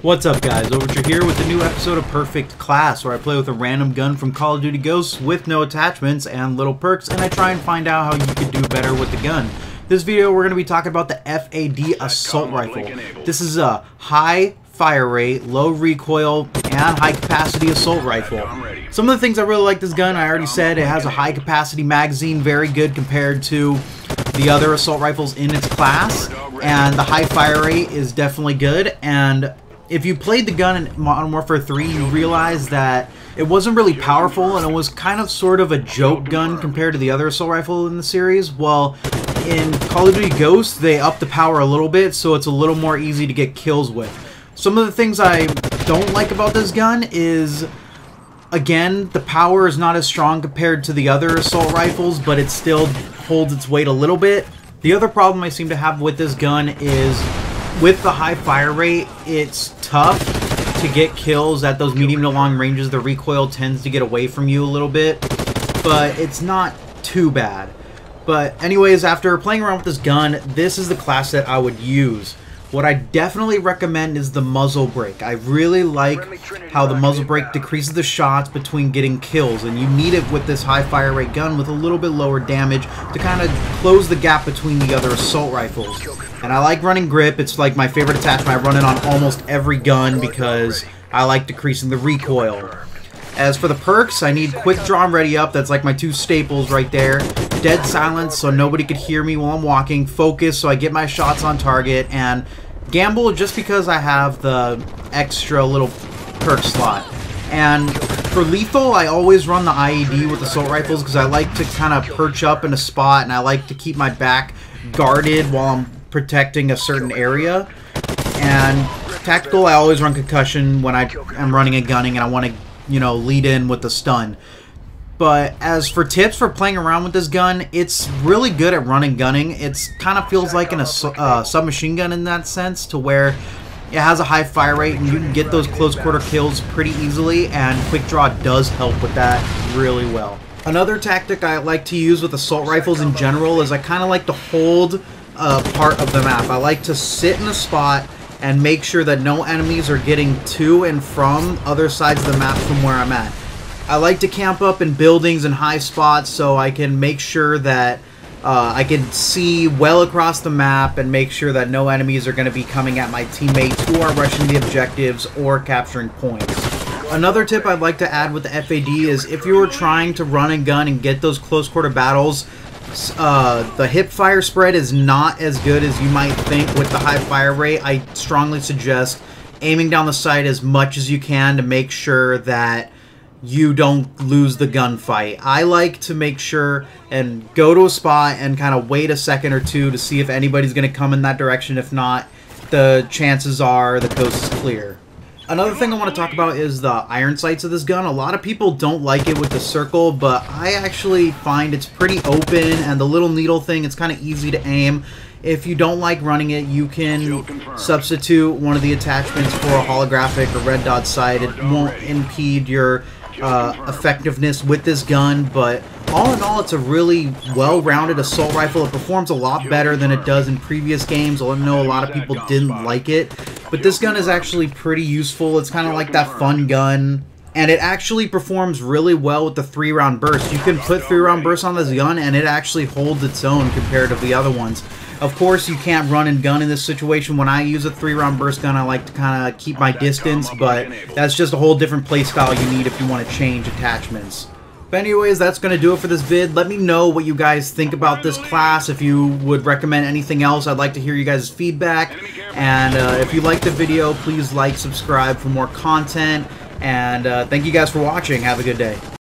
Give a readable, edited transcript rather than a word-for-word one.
What's up, guys? Overture here with a new episode of Perfect Class, where I play with a random gun from Call of Duty Ghosts with no attachments and little perks, and I try and find out how you could do better with the gun. This video, we're going to be talking about the FAD Assault Rifle. This is a high fire rate, low recoil, and high capacity assault rifle. Some of the things I really like this gun, I already said, it has a high capacity magazine, very good compared to the other assault rifles in its class, and the high fire rate is definitely good. And if you played the gun in Modern Warfare 3, you realize that it wasn't really powerful, and it was kind of sort of a joke gun compared to the other assault rifle in the series. Well, in Call of Duty Ghosts, they upped the power a little bit, so it's a little more easy to get kills with. Some of the things I don't like about this gun is, again, the power is not as strong compared to the other assault rifles, but it still holds its weight a little bit. The other problem I seem to have with this gun is, with the high fire rate, it's tough to get kills at those medium to long ranges. The recoil tends to get away from you a little bit, but it's not too bad. But anyways, after playing around with this gun, this is the class that I would use. What I definitely recommend is the muzzle brake. I really like how the muzzle brake decreases the shots between getting kills, and you need it with this high fire rate gun with a little bit lower damage to kind of close the gap between the other assault rifles. And I like running grip. It's like my favorite attachment. I run it on almost every gun because I like decreasing the recoil. As for the perks, I need quick draw and ready up. That's like my two staples right there. Dead silence so nobody could hear me while I'm walking. Focus so I get my shots on target. And gamble just because I have the extra little perk slot. And for lethal, I always run the IED with assault rifles because I like to kind of perch up in a spot, and I like to keep my back guarded while I'm protecting a certain area. And tactical, I always run concussion when I am running and gunning and I want to, you know, lead in with the stun. But as for tips for playing around with this gun, it's really good at running gunning. It's kind of feels like a submachine gun in that sense, to where it has a high fire rate and you can get those close quarter kills pretty easily, and quick draw does help with that really well. Another tactic I like to use with assault rifles in general is I kind of like to hold part of the map. I like to sit in a spot and make sure that no enemies are getting to and from other sides of the map from where I'm at. I like to camp up in buildings and high spots so I can make sure that I can see well across the map and make sure that no enemies are going to be coming at my teammates who are rushing the objectives or capturing points. Another tip I'd like to add with the FAD is if you are trying to run and gun and get those close quarter battles, the hip fire spread is not as good as you might think with the high fire rate. I strongly suggest aiming down the sight as much as you can to make sure that you don't lose the gunfight. I like to make sure and go to a spot and kind of wait a second or two to see if anybody's going to come in that direction. If not, the chances are the coast is clear. Another thing I want to talk about is the iron sights of this gun. A lot of people don't like it with the circle, but I actually find it's pretty open, and the little needle thing, it's kind of easy to aim. If you don't like running it, you can substitute one of the attachments for a holographic or red dot sight. It won't impede your effectiveness with this gun, but all in all, it's a really well-rounded assault rifle. It performs a lot better than it does in previous games. I know a lot of people didn't like it, but this gun is actually pretty useful. It's kind of like that fun gun, and it actually performs really well with the 3-round burst. You can put 3-round bursts on this gun, and it actually holds its own compared to the other ones. Of course, you can't run and gun in this situation. When I use a 3-round burst gun, I like to kind of keep my distance, but that's just a whole different play style you need if you want to change attachments. But anyways, that's going to do it for this vid. Let me know what you guys think about this class. If you would recommend anything else, I'd like to hear you guys' feedback. And if you liked the video, please like, subscribe for more content. And thank you guys for watching. Have a good day.